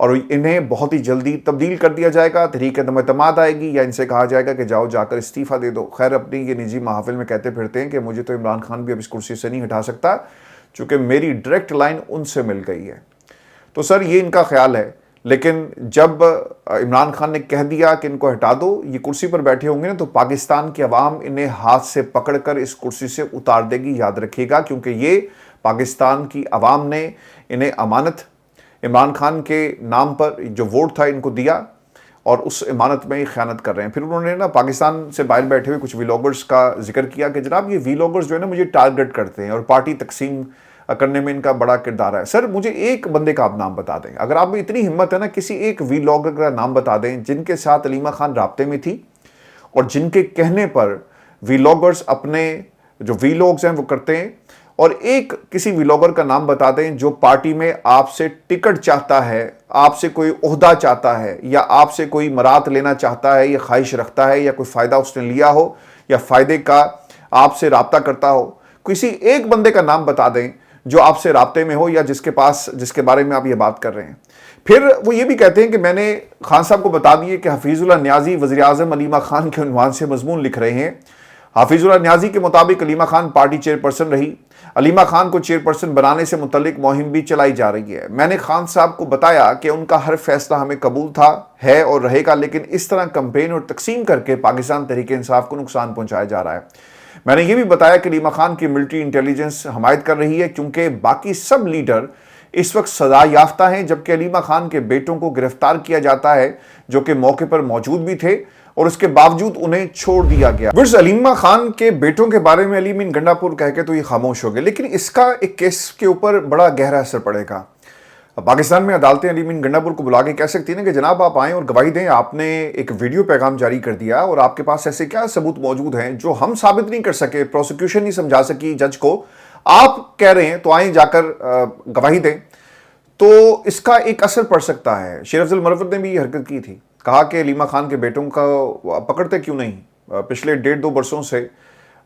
اور انہیں بہت ہی جلدی تبدیل کر دیا جائے گا، تحریک عدم اعتماد آئے گی یا ان سے کہا جائے گا کہ جاؤ جا کر استعفیٰ دے دو۔ خیر اپنی یہ نجی محافل میں کہتے پھرتے ہیں کہ مجھے تو عمران خان بھی اب اس کرسی سے نہیں ہٹا سکتا چونکہ میری ڈائریکٹ لائن ان سے مل گئی ہے۔ تو سر یہ ان کا خیال ہے، لیکن جب عمران خان نے کہہ دیا کہ ان کو ہٹا دو، یہ کرسی پر بیٹھے ہوں گے نا، تو پاکستان کی عوام انہیں ہاتھ سے پکڑ کر اس کرسی سے اتار دے گی، یاد رکھیے گا، کیونکہ یہ پاکستان کی عوام نے انہیں امانت عمران خان کے نام پر جو ووٹ تھا ان کو دیا اور اس امانت میں خیانت کر رہے ہیں۔ پھر انہوں نے نا پاکستان سے باہر بیٹھے ہوئے کچھ ویلاگرز کا ذکر کیا کہ جناب یہ ویلاگرز جو ہے نا مجھے ٹارگٹ کرتے ہیں اور پارٹی تقسیم کرنے میں ان کا بڑا کردار ہے۔ سر مجھے ایک بندے کا آپ نام بتا دیں، اگر آپ میں اتنی ہمت ہے نا، کسی ایک ویلاگر کا نام بتا دیں جن کے ساتھ علیمہ خان رابطے میں تھی اور جن کے کہنے پر ویلاگرز اپنے جو ویلاگز ہیں وہ کرتے ہیں، اور ایک کسی ویلاگر کا نام بتا دیں جو پارٹی میں آپ سے ٹکٹ چاہتا ہے، آپ سے کوئی عہدہ چاہتا ہے یا آپ سے کوئی مراد لینا چاہتا ہے یا خواہش رکھتا ہے یا کوئی فائدہ اس نے لیا ہو یا فائدے کا آپ سے رابطہ کرتا ہو۔ کسی ایک بندے کا نام بتا دیں جو آپ سے رابطے میں ہو یا جس کے بارے میں آپ یہ بات کر رہے ہیں۔ پھر وہ یہ بھی کہتے ہیں کہ میں نے خان صاحب کو بتا دیے کہ حفیظ اللہ نیازی وزیر اعظم علیمہ خان کے عنوان سے مضمون لکھ رہے ہیں۔ حفیظ اللہ نیازی کے مطابق علیمہ خان پارٹی چیئرپرسن رہی، علیمہ خان کو چیئرپرسن بنانے سے متعلق مہم بھی چلائی جا رہی ہے۔ میں نے خان صاحب کو بتایا کہ ان کا ہر فیصلہ ہمیں قبول تھا، ہے اور رہے گا، لیکن اس طرح کمپین اور تقسیم کر کے پاکستان تحریک انصاف کو نقصان پہنچایا جا رہا ہے۔ میں نے یہ بھی بتایا کہ علیمہ خان کی ملٹری انٹیلیجنس حمایت کر رہی ہے کیونکہ باقی سب لیڈر اس وقت سزا یافتہ ہیں، جبکہ علیمہ خان کے بیٹوں کو گرفتار کیا جاتا ہے جو کہ موقع پر موجود بھی تھے اور اس کے باوجود انہیں چھوڑ دیا گیا۔ علیمہ خان کے بیٹوں کے بارے میں علی امین گنڈا پور کہہ کے تو یہ خاموش ہو گئے، لیکن اس کا ایک کیس کے اوپر بڑا گہرا اثر پڑے گا۔ پاکستان میں عدالتیں علی امین گنڈا پور کو بلا کے کہہ سکتی ہیں کہ جناب آپ آئیں اور گواہی دیں، آپ نے ایک ویڈیو پیغام جاری کر دیا اور آپ کے پاس ایسے کیا ثبوت موجود ہیں جو ہم ثابت نہیں کر سکے، پروسیکیوشن نہیں سمجھا سکی جج کو، آپ کہہ رہے ہیں تو آئیں جا کر گواہی دیں۔ تو اس کا ایک اثر پڑ سکتا ہے۔ شیر افضل مروت نے بھی یہ حرکت کی تھی، کہا کہ علیمہ خان کے بیٹوں کا پکڑتے کیوں نہیں، پچھلے 1.5-2 برسوں سے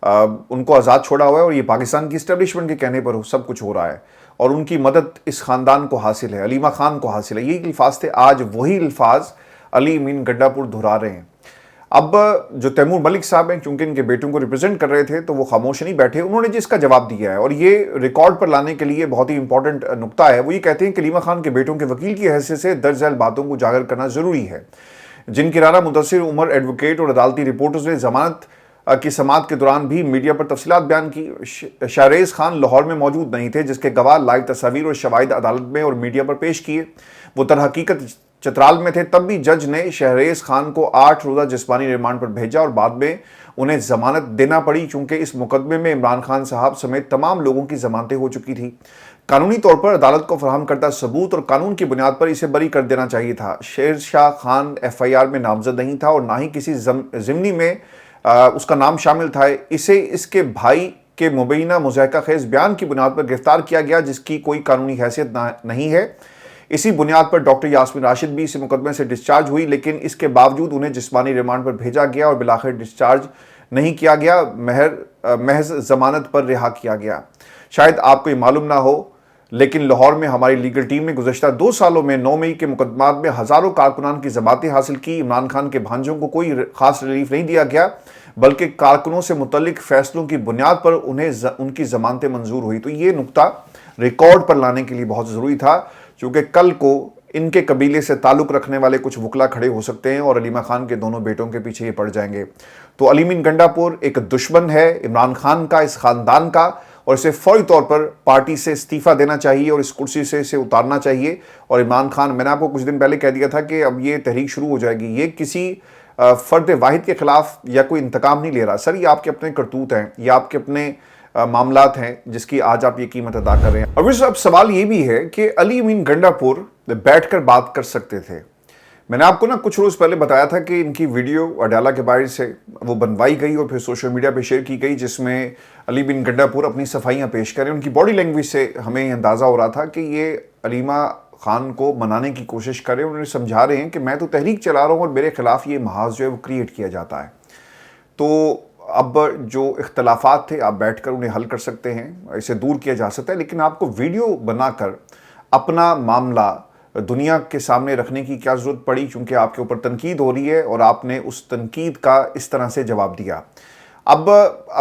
ان کو آزاد چھوڑا ہوا ہے اور یہ پاکستان کی اسٹیبلشمنٹ کے کہنے پر سب کچھ ہو رہا ہے اور ان کی مدد اس خاندان کو حاصل ہے، علیمہ خان کو حاصل ہے۔ یہی الفاظ تھے، آج وہی الفاظ علی امین گنڈا پور دہرا رہے ہیں۔ اب جو تیمور ملک صاحب ہیں چونکہ ان کے بیٹوں کو ریپرزینٹ کر رہے تھے تو وہ خاموش نہیں بیٹھے، انہوں نے جس کا جواب دیا ہے اور یہ ریکارڈ پر لانے کے لیے بہت ہی امپورٹنٹ نقطہ ہے۔ وہ یہ کہتے ہیں کہ علیمہ خان کے بیٹوں کے وکیل کی حیثیت سے درج ذیل باتوں کو اجاگر کرنا ضروری ہے، جن کی رانا مدثر عمر ایڈوکیٹ اور عدالتی رپورٹرز نے ضمانت کی سماعت کے دوران بھی میڈیا پر تفصیلات بیان کی۔ شہریز خان لاہور میں موجود نہیں تھے، جس کے گواہ لائیو تصاویر اور شواہد عدالت میں اور میڈیا پر پیش کیے۔ وہ در حقیقت چترال میں تھے، تب بھی جج نے شہریز خان کو 8 روزہ جسمانی ریمانڈ پر بھیجا اور بعد میں انہیں ضمانت دینا پڑی چونکہ اس مقدمے میں عمران خان صاحب سمیت تمام لوگوں کی ضمانتیں ہو چکی تھی۔ قانونی طور پر عدالت کو فراہم کردہ ثبوت اور قانون کی بنیاد پر اسے بری کر دینا چاہیے تھا۔ Sher Shah Khan F I R میں نامزد نہیں تھا اور نہ ہی کسی ضمنی میں اس کا نام شامل تھا۔ اسے اس کے بھائی کے مبینہ مضحکہ خیز بیان کی بنیاد پر گرفتار کیا گیا جس کی کوئی قانونی حیثیت نہیں ہے۔ اسی بنیاد پر ڈاکٹر یاسمین راشد بھی اس مقدمے سے ڈسچارج ہوئی، لیکن اس کے باوجود انہیں جسمانی ریمانڈ پر بھیجا گیا اور بالآخر ڈسچارج نہیں کیا گیا، محض ضمانت پر رہا کیا گیا۔ شاید آپ کو یہ معلوم نہ ہو لیکن لاہور میں ہماری لیگل ٹیم نے گزشتہ 2 سالوں میں 9 مئی کے مقدمات میں ہزاروں کارکنان کی ضمانتیں حاصل کی۔ عمران خان کے بھانجوں کو کوئی خاص ریلیف نہیں دیا گیا بلکہ کارکنوں سے متعلق فیصلوں کی بنیاد پر انہیں ان کی ضمانتیں منظور ہوئی۔ تو یہ نقطہ ریکارڈ پر لانے کے لیے بہت ضروری تھا کیونکہ کل کو ان کے قبیلے سے تعلق رکھنے والے کچھ وکلا کھڑے ہو سکتے ہیں اور علیمہ خان کے دونوں بیٹوں کے پیچھے یہ پڑ جائیں گے۔ تو علی امین گنڈا پور ایک دشمن ہے عمران خان کا، اس خاندان کا، اور اسے فوری طور پر پارٹی سے استعفیٰ دینا چاہیے اور اس کرسی سے اسے اتارنا چاہیے۔ اور عمران خان، میں نے آپ کو کچھ دن پہلے کہہ دیا تھا کہ اب یہ تحریک شروع ہو جائے گی، یہ کسی فرد واحد کے خلاف یا کوئی انتقام نہیں لے رہا۔ سر یہ آپ کے اپنے کرتوت ہیں، یہ آپ کے اپنے معاملات ہیں جس کی آج آپ یہ قیمت ادا کر رہے ہیں۔ اور اب سوال یہ بھی ہے کہ علی امین گنڈا پور بیٹھ کر بات کر سکتے تھے۔ میں نے آپ کو کچھ روز پہلے بتایا تھا کہ ان کی ویڈیو اڈیالہ کے باہر سے وہ بنوائی گئی اور پھر سوشل میڈیا پہ شیئر کی گئی جس میں علی امین گنڈا پور اپنی صفائیاں پیش کریں۔ ان کی باڈی لینگویج سے ہمیں اندازہ ہو رہا تھا کہ یہ علیمہ خان کو منانے کی کوشش کریں، انہیں سمجھا رہے ہیں کہ میں تو تحریک چلا رہا ہوں اور میرے خلاف یہ محاذ جو ہے وہ کریٹ کیا جاتا ہے۔ تو اب جو اختلافات تھے آپ بیٹھ کر انہیں حل کر سکتے ہیں، اسے دور کیا جا سکتا ہے، لیکن آپ کو ویڈیو بنا کر اپنا معاملہ دنیا کے سامنے رکھنے کی کیا ضرورت پڑی، چونکہ آپ کے اوپر تنقید ہو رہی ہے اور آپ نے اس تنقید کا اس طرح سے جواب دیا۔ اب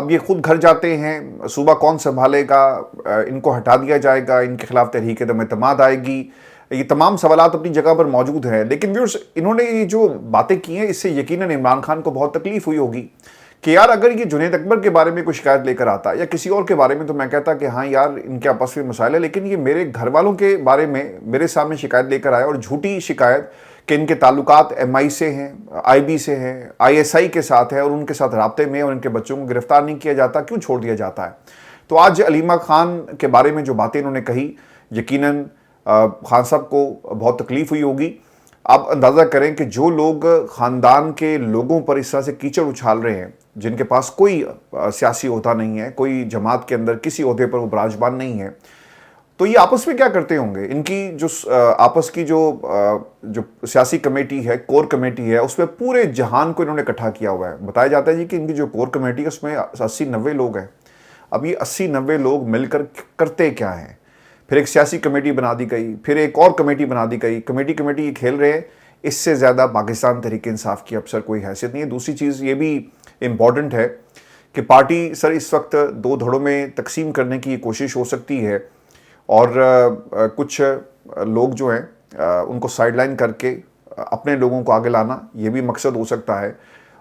یہ خود گھر جاتے ہیں، صوبہ کون سنبھالے گا، ان کو ہٹا دیا جائے گا، ان کے خلاف تحریک دم اعتماد آئے گی، یہ تمام سوالات اپنی جگہ پر موجود ہیں۔ لیکن ویورز، انہوں نے یہ جو باتیں کی ہیں اس سے یقیناً عمران خان کو بہت تکلیف ہوئی ہوگی کہ یار اگر یہ جنید اکبر کے بارے میں کوئی شکایت لے کر آتا یا کسی اور کے بارے میں تو میں کہتا کہ ہاں یار ان کے آپس میں مسائل ہے، لیکن یہ میرے گھر والوں کے بارے میں میرے سامنے شکایت لے کر آیا، اور جھوٹی شکایت کہ ان کے تعلقات ایم آئی سے ہیں، آئی بی سے ہیں، آئی ایس آئی کے ساتھ ہے، اور ان کے ساتھ رابطے میں اور ان کے بچوں کو گرفتار نہیں کیا جاتا، کیوں چھوڑ دیا جاتا ہے۔ تو آج علیمہ خان کے بارے میں جو باتیں انہوں نے کہی، یقیناً خان صاحب کو بہت تکلیف ہوئی ہوگی۔ آپ اندازہ کریں کہ جو لوگ خاندان کے لوگوں پر اس طرح سے کیچڑ اچھال رہے ہیں، جن کے پاس کوئی سیاسی عہدہ نہیں ہے، کوئی جماعت کے اندر کسی عہدے پر وہ براجمان نہیں ہے، تو یہ آپس میں کیا کرتے ہوں گے؟ ان کی جو آپس کی جو سیاسی کمیٹی ہے، کور کمیٹی ہے، اس میں پورے جہان کو انہوں نے اکٹھا کیا ہوا ہے۔ بتایا جاتا ہے جی کہ ان کی جو کور کمیٹی ہے اس میں 80-90 لوگ ہیں۔ اب یہ 80-90 لوگ مل کر کرتے کیا ہیں؟ پھر ایک سیاسی کمیٹی بنا دی گئی، پھر ایک اور کمیٹی بنا دی گئی، کمیٹی یہ کھیل رہے ہیں۔ اس سے زیادہ پاکستان تحریک انصاف کی اب سر کوئی حیثیت نہیں ہے۔ دوسری چیز یہ بھی امپورٹنٹ ہے کہ پارٹی سر اس وقت 2 دھڑوں میں تقسیم کرنے کی کوشش ہو سکتی ہے، اور کچھ لوگ جو ہیں ان کو سائیڈ لائن کر کے اپنے لوگوں کو آگے لانا، یہ بھی مقصد ہو سکتا ہے،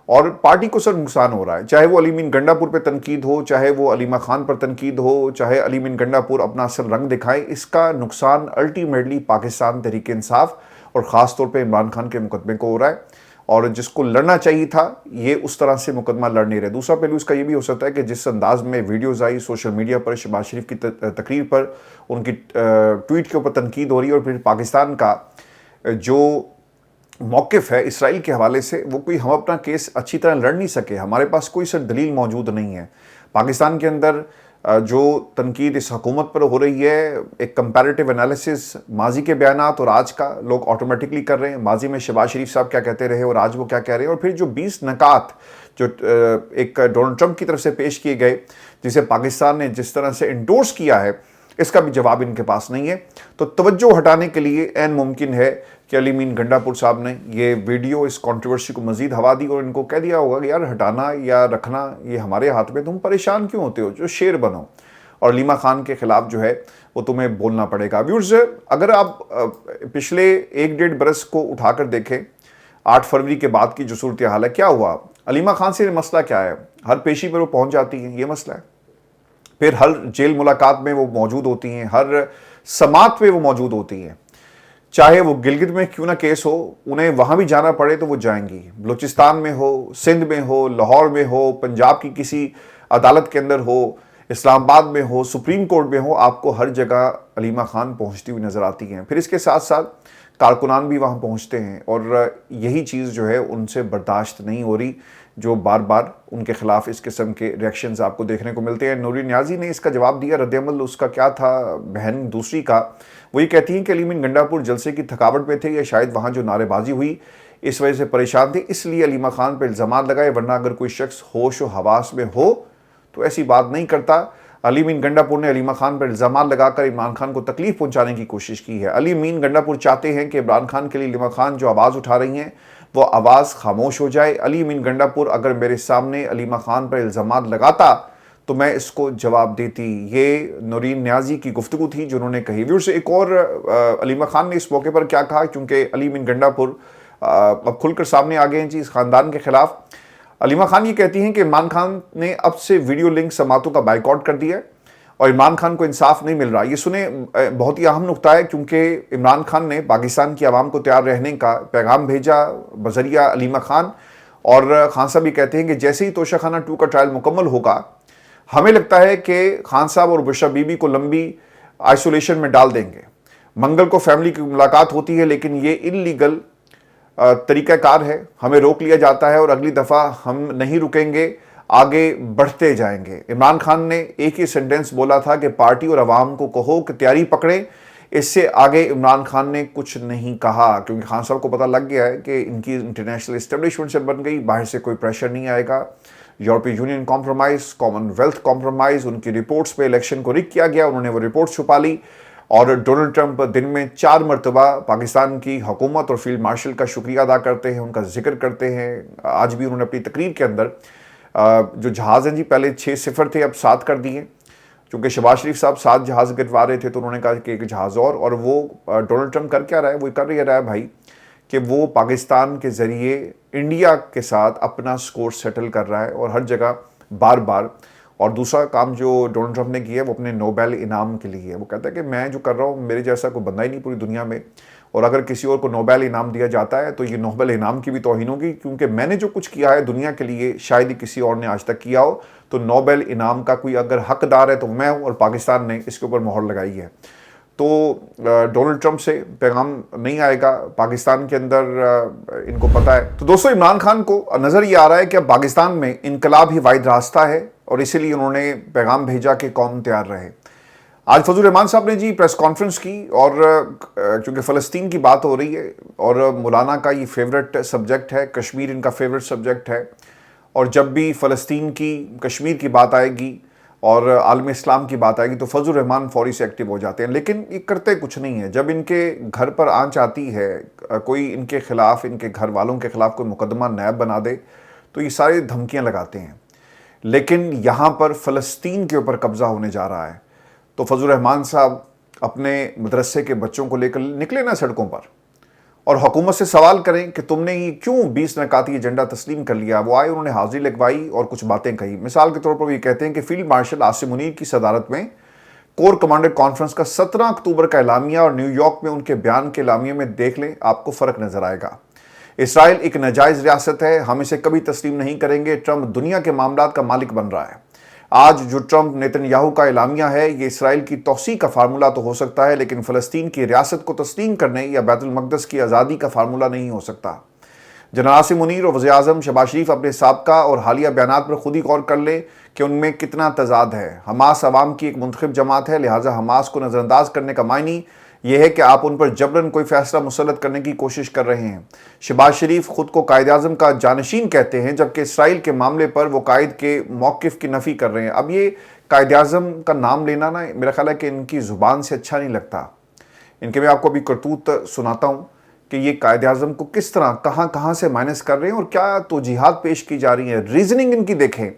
اور پارٹی کو سر نقصان ہو رہا ہے۔ چاہے وہ علی مین گنڈا پور پہ تنقید ہو، چاہے وہ علیمہ خان پر تنقید ہو، چاہے علی مین گنڈا پور اپنا اصل رنگ دکھائے، اس کا نقصان الٹیمیٹلی پاکستان تحریک انصاف اور خاص طور پہ عمران خان کے مقدمے کو ہو رہا ہے، اور جس کو لڑنا چاہیے تھا یہ اس طرح سے مقدمہ لڑ نہیں رہے۔ دوسرا پہلو اس کا یہ بھی ہو سکتا ہے کہ جس انداز میں ویڈیوز آئی سوشل میڈیا پر شہباز شریف کی تقریر پر، ان کی ٹویٹ کے اوپر تنقید ہو رہی ہے، اور پھر پاکستان کا جو موقف ہے اسرائیل کے حوالے سے، وہ کوئی ہم اپنا کیس اچھی طرح لڑ نہیں سکے، ہمارے پاس کوئی سر دلیل موجود نہیں ہے۔ پاکستان کے اندر جو تنقید اس حکومت پر ہو رہی ہے، ایک کمپیریٹیو انالیسس ماضی کے بیانات اور آج کا لوگ آٹومیٹکلی کر رہے ہیں۔ ماضی میں شہباز شریف صاحب کیا کہتے رہے اور آج وہ کیا کہہ رہے ہیں، اور پھر جو 20 نکات جو ایک ڈونلڈ ٹرمپ کی طرف سے پیش کیے گئے، جسے پاکستان نے جس طرح سے انڈورس کیا ہے، اس کا بھی جواب ان کے پاس نہیں ہے۔ تو توجہ ہٹانے کے لیے عین ممکن ہے کہ علی مین گنڈا پور صاحب نے یہ ویڈیو اس کنٹروورسی کو مزید ہوا دی اور ان کو کہہ دیا ہوگا کہ یار ہٹانا یا رکھنا یہ ہمارے ہاتھ میں، تم پریشان کیوں ہوتے ہو، جو شیر بنو، اور علیمہ خان کے خلاف جو ہے وہ تمہیں بولنا پڑے گا۔ ویورز، اگر آپ پچھلے 1-1.5 برس کو اٹھا کر دیکھیں، 8 فروری کے بعد کی جو صورتحال ہے، کیا ہوا؟ علیمہ خان سے مسئلہ کیا ہے؟ ہر پیشی پر وہ پہنچ جاتی ہیں، یہ مسئلہ ہے۔ پھر ہر جیل ملاقات میں وہ موجود ہوتی ہیں، ہر سماعت میں وہ موجود ہوتی ہیں، چاہے وہ گلگت میں کیوں نہ کیس ہو، انہیں وہاں بھی جانا پڑے تو وہ جائیں گی، بلوچستان میں ہو، سندھ میں ہو، لاہور میں ہو، پنجاب کی کسی عدالت کے اندر ہو، اسلام آباد میں ہو، سپریم کورٹ میں ہو، آپ کو ہر جگہ علیمہ خان پہنچتی ہوئی نظر آتی ہیں۔ پھر اس کے ساتھ ساتھ کارکنان بھی وہاں پہنچتے ہیں، اور یہی چیز جو ہے ان سے برداشت نہیں ہو رہی، جو بار بار ان کے خلاف اس قسم کے ریاکشنز آپ کو دیکھنے کو ملتے ہیں۔ نورین نیازی نے اس کا جواب دیا، رد عمل اس کا کیا تھا بہن دوسری کا، وہ یہ کہتی ہیں کہ علی مین گنڈا پور جلسے کی تھکاوٹ میں تھے، یا شاید وہاں جو نعرے بازی ہوئی اس وجہ سے پریشان تھے، اس لیے علیمہ خان پہ الزامات لگائے، ورنہ اگر کوئی شخص ہوش و حواس میں ہو تو ایسی بات نہیں کرتا۔ علی مین گنڈا پور نے علیمہ خان پر الزامات لگا کر عمران خان کو تکلیف پہنچانے کی کوشش کی ہے۔ علی مین گنڈا پور چاہتے ہیں کہ عمران خان کے لیے علیمہ خان جو آواز اٹھا رہی ہیں وہ آواز خاموش ہو جائے۔ علی مین گنڈا پور اگر میرے سامنے علیمہ خان پر الزامات لگاتا تو میں اس کو جواب دیتی۔ یہ نورین نیازی کی گفتگو تھی جو انہوں نے کہی۔ ویورز، ایک اور علیمہ خان نے اس موقع پر کیا کہا، کیونکہ علی مین گنڈا پور اب کھل کر سامنے آ گئے ہیں جی اس خاندان کے خلاف۔ علیمہ خان یہ کہتی ہیں کہ عمران خان نے اب سے ویڈیو لنک سماعتوں کا بائیکاٹ کر دیا ہے اور عمران خان کو انصاف نہیں مل رہا۔ یہ سنیں، بہت ہی اہم نقطہ ہے، کیونکہ عمران خان نے پاکستان کی عوام کو تیار رہنے کا پیغام بھیجا بذریعہ علیمہ خان، اور خان صاحب یہ کہتے ہیں کہ جیسے ہی توشہ خانہ 2 کا ٹرائل مکمل ہوگا، ہمیں لگتا ہے کہ خان صاحب اور بشرا بی بی کو لمبی آئسولیشن میں ڈال دیں گے۔ منگل کو فیملی کی ملاقات ہوتی ہے، لیکن یہ انلیگل طریقہ کار ہے، ہمیں روک لیا جاتا ہے اور اگلی دفعہ ہم نہیں رکیں گے، آگے بڑھتے جائیں گے۔ عمران خان نے ایک ہی سینٹنس بولا تھا کہ پارٹی اور عوام کو کہو کہ تیاری پکڑیں، اس سے آگے عمران خان نے کچھ نہیں کہا، کیونکہ خان صاحب کو پتہ لگ گیا ہے کہ ان کی انٹرنیشنل اسٹیبلشمنٹ سے بن گئی، باہر سے کوئی پریشر نہیں آئے گا۔ یورپی union compromise, common compromise, ان کی رپورٹس پہ الیکشن کو رک کیا گیا، انہوں نے وہ رپورٹس چھپا لی، اور ڈونلڈ ٹرمپ دن میں 4 مرتبہ پاکستان کی حکومت اور فیلڈ مارشل کا شکریہ ادا کرتے ہیں، ان کا ذکر کرتے ہیں۔ آج بھی انہوں نے اپنی تقریر کے اندر جو جہاز ہیں جی پہلے 6-0 تھے اب 7 کر دیے، چونکہ شہباز شریف صاحب 7 جہاز گروا رہے تھے تو انہوں نے کہا کہ ایک جہاز اور وہ ڈونلڈ ٹرمپ کر کیا رہا ہے؟ وہ کر رہا ہے بھائی کہ وہ پاکستان کے ذریعے انڈیا کے ساتھ اپنا سکور سیٹل کر رہا ہے اور ہر جگہ بار بار۔ اور دوسرا کام جو ڈونلڈ ٹرمپ نے کیا ہے وہ اپنے نوبیل انعام کے لیے ہے۔ وہ کہتا ہے کہ میں جو کر رہا ہوں میرے جیسا کوئی بندہ ہی نہیں پوری دنیا میں، اور اگر کسی اور کو نوبیل انعام دیا جاتا ہے تو یہ نوبیل انعام کی بھی توہین ہوگی، کیونکہ میں نے جو کچھ کیا ہے دنیا کے لیے شاید ہی کسی اور نے آج تک کیا ہو، تو نوبیل انعام کا کوئی اگر حقدار ہے تو میں ہوں، اور پاکستان نے اس کے اوپر مہر لگائی ہے۔ تو ڈونلڈ ٹرمپ سے پیغام نہیں آئے گا پاکستان کے اندر، ان کو پتہ ہے۔ تو دوستو عمران خان کو نظر یہ آ رہا ہے کہ اب پاکستان میں انقلاب ہی واحد راستہ ہے، اور اسی لیے انہوں نے پیغام بھیجا کہ قوم تیار رہے۔ آج فضل الرحمان صاحب نے جی پریس کانفرنس کی، اور چونکہ فلسطین کی بات ہو رہی ہے اور مولانا کا یہ فیورٹ سبجیکٹ ہے، کشمیر ان کا فیورٹ سبجیکٹ ہے، اور جب بھی فلسطین کی کشمیر کی بات آئے گی اور عالم اسلام کی بات آئے گی تو فضل الرحمان فوری سے ایکٹیو ہو جاتے ہیں، لیکن یہ کرتے کچھ نہیں ہے۔ جب ان کے گھر پر آنچ آتی ہے، کوئی ان کے خلاف، ان کے گھر والوں کے خلاف کوئی مقدمہ نیب بنا دے تو یہ سارے دھمکیاں لگاتے ہیں، لیکن یہاں پر فلسطین کے اوپر قبضہ ہونے جا رہا ہے تو فضل الرحمان صاحب اپنے مدرسے کے بچوں کو لے کر نکلے نا سڑکوں پر، اور حکومت سے سوال کریں کہ تم نے یہ کیوں 20 نکاتی ایجنڈا تسلیم کر لیا۔ وہ آئے، انہوں نے حاضری لگوائی اور کچھ باتیں کہی۔ مثال کے طور پر وہ یہ کہتے ہیں کہ فیلڈ مارشل عاصم منیر کی صدارت میں کور کمانڈر کانفرنس کا 17 اکتوبر کا اعلامیہ اور نیو یارک میں ان کے بیان کے اعلامیے میں دیکھ لیں، آپ کو فرق نظر آئے گا۔ اسرائیل ایک ناجائز ریاست ہے، ہم اسے کبھی تسلیم نہیں کریں گے۔ ٹرمپ دنیا کے معاملات کا مالک بن رہا ہے۔ آج جو ٹرمپ نیتن یاہو کا اعلامیہ ہے یہ اسرائیل کی توسیع کا فارمولہ تو ہو سکتا ہے، لیکن فلسطین کی ریاست کو تسلیم کرنے یا بیت المقدس کی آزادی کا فارمولہ نہیں ہو سکتا۔ جنرل عاصم منیر اور وزیر اعظم شہباز شریف اپنے سابقہ اور حالیہ بیانات پر خود ہی غور کر لیں کہ ان میں کتنا تضاد ہے۔ حماس عوام کی ایک منتخب جماعت ہے، لہٰذا حماس کو نظر انداز کرنے کا معنی یہ ہے کہ آپ ان پر جبراً کوئی فیصلہ مسلط کرنے کی کوشش کر رہے ہیں۔ شہباز شریف خود کو قائد اعظم کا جانشین کہتے ہیں، جبکہ اسرائیل کے معاملے پر وہ قائد کے موقف کی نفی کر رہے ہیں۔ اب یہ قائد اعظم کا نام لینا نا میرا خیال ہے کہ ان کی زبان سے اچھا نہیں لگتا۔ ان کے میں آپ کو ابھی کرتوت سناتا ہوں کہ یہ قائد اعظم کو کس طرح کہاں سے مائنس کر رہے ہیں اور کیا توجیحات پیش کی جا رہی ہیں۔ ریزننگ ان کی دیکھیں۔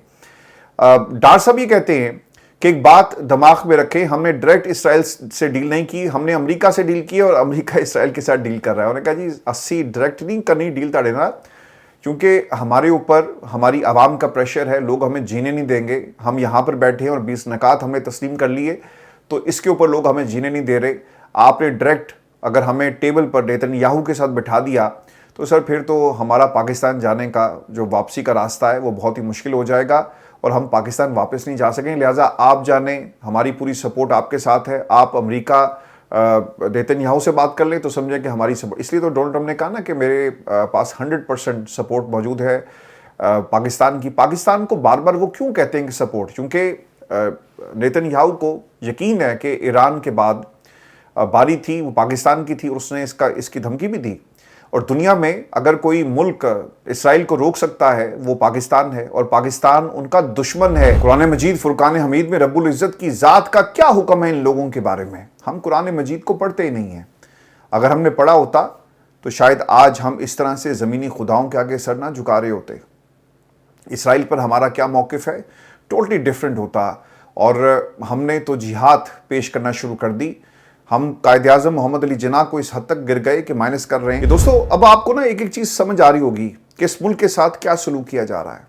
ڈار صاحب یہ کہتے ہیں کہ ایک بات دماغ میں رکھیں، ہم نے ڈائریکٹ اسرائیل سے ڈیل نہیں کی، ہم نے امریکہ سے ڈیل کی اور امریکہ اسرائیل کے ساتھ ڈیل کر رہا ہے۔ انہوں نے کہا جی 80 ڈائریکٹ نہیں کرنی ڈیل تاڑے نا، کیونکہ ہمارے اوپر ہماری عوام کا پریشر ہے، لوگ ہمیں جینے نہیں دیں گے۔ ہم یہاں پر بیٹھے ہیں اور 20 نکات ہم نے تسلیم کر لیے تو اس کے اوپر لوگ ہمیں جینے نہیں دے رہے۔ آپ نے ڈائریکٹ اگر ہمیں ٹیبل پر نیتن یاہو کے ساتھ بٹھا دیا تو سر پھر تو ہمارا پاکستان جانے کا جو واپسی کا راستہ ہے وہ بہت ہی مشکل ہو جائے گا اور ہم پاکستان واپس نہیں جا سکیں۔ لہٰذا آپ جانیں، ہماری پوری سپورٹ آپ کے ساتھ ہے۔ آپ امریکہ نیتن یاہو سے بات کر لیں تو سمجھیں کہ ہماری سپورٹ، اس لیے تو ڈونلڈ ٹرمپ نے کہا نا کہ میرے پاس 100% سپورٹ موجود ہے پاکستان کی۔ پاکستان کو بار بار وہ کیوں کہتے ہیں کہ سپورٹ؟ کیونکہ نیتن یاہو کو یقین ہے کہ ایران کے بعد باری تھی وہ پاکستان کی تھی، اور اس نے اس کی دھمکی بھی دی۔ اور دنیا میں اگر کوئی ملک اسرائیل کو روک سکتا ہے وہ پاکستان ہے، اور پاکستان ان کا دشمن ہے۔ قرآن مجید فرقان حمید میں رب العزت کی ذات کا کیا حکم ہے ان لوگوں کے بارے میں؟ ہم قرآن مجید کو پڑھتے ہی نہیں ہیں۔ اگر ہم نے پڑھا ہوتا تو شاید آج ہم اس طرح سے زمینی خداؤں کے آگے سر نہ جھکا رہے ہوتے۔ اسرائیل پر ہمارا کیا موقف ہے ٹوٹلی ڈیفرنٹ ہوتا، اور ہم نے تو جہاد پیش کرنا شروع کر دی۔ ہم قائد اعظم محمد علی جناح کو اس حد تک گر گئے کہ مائنس کر رہے ہیں۔ دوستو اب آپ کو نا ایک ایک چیز سمجھ آ رہی ہوگی کہ اس ملک کے ساتھ کیا سلوک کیا جا رہا ہے،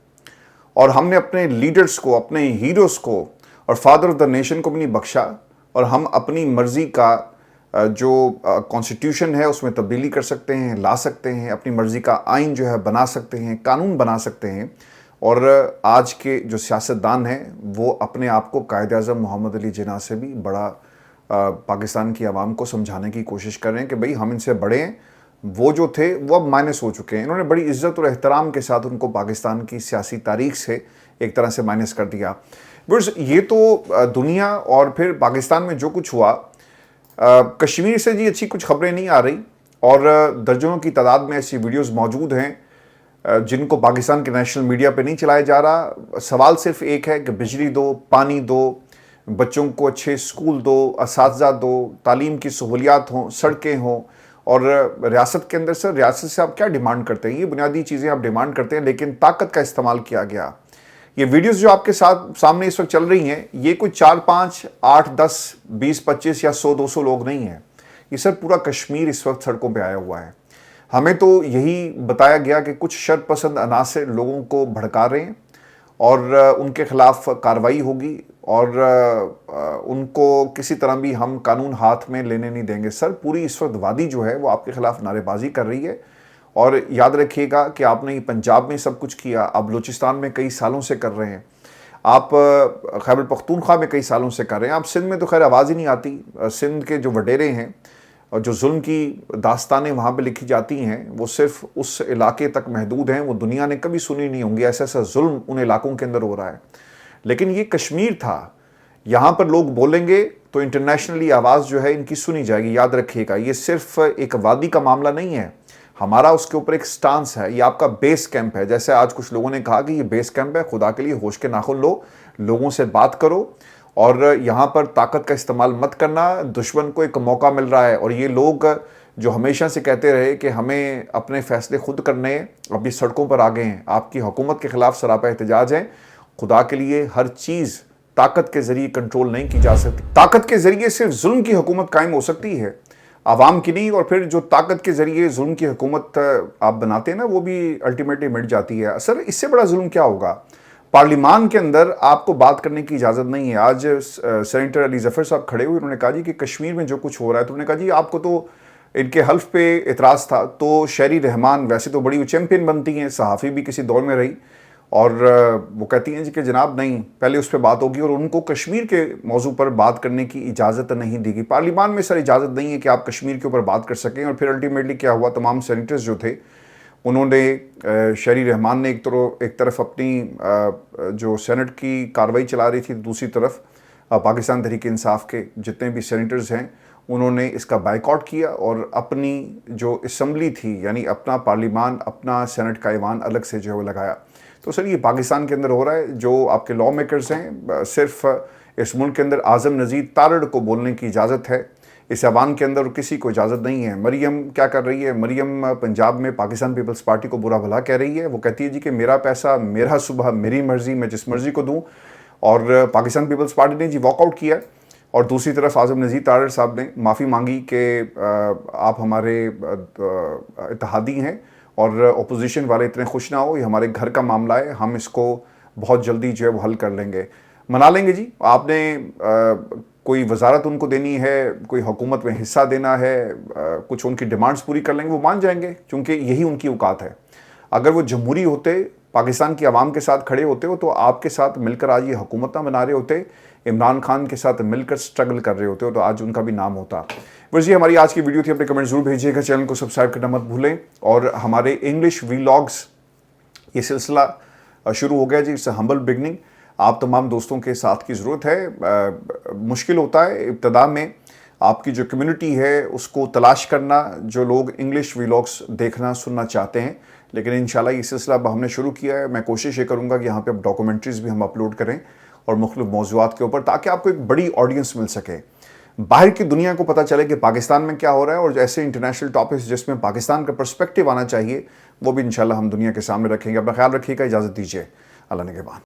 اور ہم نے اپنے لیڈرز کو، اپنے ہیروز کو اور فادر آف دا نیشن کو بھی نہیں بخشا، اور ہم اپنی مرضی کا جو کانسٹیٹیوشن ہے اس میں تبدیلی کر سکتے ہیں، لا سکتے ہیں، اپنی مرضی کا آئین جو ہے بنا سکتے ہیں، قانون بنا سکتے ہیں۔ اور آج کے جو سیاستدان ہیں وہ اپنے آپ کو قائد اعظم محمد علی جناح سے بھی بڑا پاکستان کی عوام کو سمجھانے کی کوشش کر رہے ہیں کہ بھئی ہم ان سے بڑے ہیں، وہ جو تھے وہ اب مائنس ہو چکے ہیں۔ انہوں نے بڑی عزت اور احترام کے ساتھ ان کو پاکستان کی سیاسی تاریخ سے ایک طرح سے مائنس کر دیا۔ بس یہ تو دنیا، اور پھر پاکستان میں جو کچھ ہوا، کشمیر سے جی اچھی کچھ خبریں نہیں آ رہی، اور درجنوں کی تعداد میں ایسی ویڈیوز موجود ہیں جن کو پاکستان کے نیشنل میڈیا پہ نہیں چلایا جا رہا۔ سوال صرف ایک ہے کہ بجلی دو، پانی دو، بچوں کو اچھے اسکول دو، اساتذہ دو، تعلیم کی سہولیات ہوں، سڑکیں ہوں. اور ریاست کے اندر سر، ریاست سے آپ کیا ڈیمانڈ کرتے ہیں؟ یہ بنیادی چیزیں آپ ڈیمانڈ کرتے ہیں، لیکن طاقت کا استعمال کیا گیا. یہ ویڈیوز جو آپ کے ساتھ سامنے اس وقت چل رہی ہیں، یہ کوئی 4 5 8 10 20 25 یا 100 200 لوگ نہیں ہیں. یہ سر پورا کشمیر اس وقت سڑکوں پہ آیا ہوا ہے. ہمیں تو یہی بتایا گیا کہ کچھ شر پسند عناصر لوگوں کو بھڑکا رہے ہیں اور ان کے خلاف کارروائی ہوگی اور ان کو کسی طرح بھی ہم قانون ہاتھ میں لینے نہیں دیں گے. سر پوری اس وقت وادی جو ہے وہ آپ کے خلاف نعرے بازی کر رہی ہے. اور یاد رکھیے گا کہ آپ نے پنجاب میں سب کچھ کیا، آپ بلوچستان میں کئی سالوں سے کر رہے ہیں، آپ خیبر پختونخوا میں کئی سالوں سے کر رہے ہیں. آپ سندھ میں تو خیر آواز ہی نہیں آتی. سندھ کے جو وڈیرے ہیں اور جو ظلم کی داستانیں وہاں پہ لکھی جاتی ہیں وہ صرف اس علاقے تک محدود ہیں، وہ دنیا نے کبھی سنی نہیں ہوں گی. ایسا ظلم ان علاقوں کے اندر ہو رہا ہے. لیکن یہ کشمیر تھا، یہاں پر لوگ بولیں گے تو انٹرنیشنلی آواز جو ہے ان کی سنی جائے گی. یاد رکھیے گا یہ صرف ایک وادی کا معاملہ نہیں ہے، ہمارا اس کے اوپر ایک سٹانس ہے. یہ آپ کا بیس کیمپ ہے. جیسے آج کچھ لوگوں نے کہا کہ یہ بیس کیمپ ہے، خدا کے لیے ہوش کے ناخن لو، لوگوں سے بات کرو اور یہاں پر طاقت کا استعمال مت کرنا. دشمن کو ایک موقع مل رہا ہے اور یہ لوگ جو ہمیشہ سے کہتے رہے کہ ہمیں اپنے فیصلے خود کرنے، ابھی سڑکوں پر آ گئے ہیں. آپ کی حکومت کے خلاف سراپا احتجاج ہے. خدا کے لیے ہر چیز طاقت کے ذریعے کنٹرول نہیں کی جا سکتی. طاقت کے ذریعے صرف ظلم کی حکومت قائم ہو سکتی ہے، عوام کی نہیں. اور پھر جو طاقت کے ذریعے ظلم کی حکومت آپ بناتے ہیں نا، وہ بھی الٹیمیٹلی مٹ جاتی ہے. سر اس سے بڑا ظلم کیا ہوگا؟ پارلیمان کے اندر آپ کو بات کرنے کی اجازت نہیں ہے. آج سینیٹر علی ظفر صاحب کھڑے ہوئے، انہوں نے کہا جی کہ کشمیر میں جو کچھ ہو رہا ہے، تو انہوں نے کہا جی آپ کو تو ان کے حلف پہ اعتراض تھا. تو شہری رحمان ویسے تو بڑی چیمپئن بنتی ہیں، صحافی بھی کسی دور میں رہی، اور وہ کہتی ہیں جی کہ جناب نہیں، پہلے اس پہ بات ہوگی. اور ان کو کشمیر کے موضوع پر بات کرنے کی اجازت نہیں دی گئی. پارلیمان میں سر اجازت نہیں ہے کہ آپ کشمیر کے اوپر بات کر سکیں. اور پھر الٹیمیٹلی کیا ہوا، تمام سینیٹرز جو تھے انہوں نے شہری رحمان نے ایک طرف اپنی جو سینٹ کی کارروائی چلا رہی تھی، دوسری طرف پاکستان تحریک انصاف کے جتنے بھی سینیٹرز ہیں انہوں نے اس کا بائیکاٹ کیا اور اپنی جو اسمبلی تھی، یعنی اپنا پارلیمان، اپنا سینٹ کا ایوان الگ سے جو ہے وہ لگایا. تو سر یہ پاکستان کے اندر ہو رہا ہے. جو آپ کے لا میکرز ہیں، صرف اس ملک کے اندر اعظم نذیر تارڑ کو بولنے کی اجازت ہے، اس ایوان کے اندر کسی کو اجازت نہیں ہے. مریم کیا کر رہی ہے؟ مریم پنجاب میں پاکستان پیپلز پارٹی کو برا بھلا کہہ رہی ہے. وہ کہتی ہے جی کہ میرا پیسہ، میرا صبح، میری مرضی، میں جس مرضی کو دوں. اور پاکستان پیپلز پارٹی نے جی واک آؤٹ کیا. اور دوسری طرف اعظم نذیر تارڑ صاحب نے معافی مانگی کہ آپ ہمارے اتحادی ہیں اور اپوزیشن والے اتنے خوش نہ ہو، یہ ہمارے گھر کا معاملہ ہے، ہم اس کو بہت جلدی جو ہے وہ حل کر لیں گے. منا لیں گے جی. آپ نے کوئی وزارت ان کو دینی ہے، کوئی حکومت میں حصہ دینا ہے، کچھ ان کی ڈیمانڈز پوری کر لیں گے، وہ مان جائیں گے کیونکہ یہی ان کی اوقات ہے. اگر وہ جمہوری ہوتے، پاکستان کی عوام کے ساتھ کھڑے ہوتے ہو، تو آپ کے ساتھ مل کر آج یہ حکومت نہ بنا رہے ہوتے، عمران خان کے ساتھ مل کر سٹرگل کر رہے ہوتے ہو، تو آج ان کا بھی نام ہوتا. بس یہ ہماری آج کی ویڈیو تھی. اپنے کمنٹ ضرور بھیجیے گا، چینل کو سبسکرائب کرنا مت بھولیں. اور ہمارے انگلش ویلاگز یہ سلسلہ شروع ہو گیا جی. It's a humble beginning. آپ تمام دوستوں کے ساتھ کی ضرورت ہے. مشکل ہوتا ہے ابتدا میں آپ کی جو کمیونٹی ہے اس کو تلاش کرنا، جو لوگ انگلش ویلاگز دیکھنا سننا چاہتے ہیں. لیکن انشاءاللہ یہ سلسلہ اب ہم نے شروع کیا ہے. میں کوشش یہ کروں گا کہ یہاں پہ اب ڈاکومنٹریز بھی ہم اپلوڈ کریں اور مختلف موضوعات کے اوپر، تاکہ آپ کو ایک بڑی آڈینس مل سکے، باہر کی دنیا کو پتہ چلے کہ پاکستان میں کیا ہو رہا ہے. اور ایسے انٹرنیشنل ٹاپکس جس میں پاکستان کا پرسپیکٹیو آنا چاہیے، وہ بھی انشاءاللہ ہم دنیا کے سامنے رکھیں گے. اپنا خیال رکھیے گا. اجازت دیجیے. اللہ نگہبان.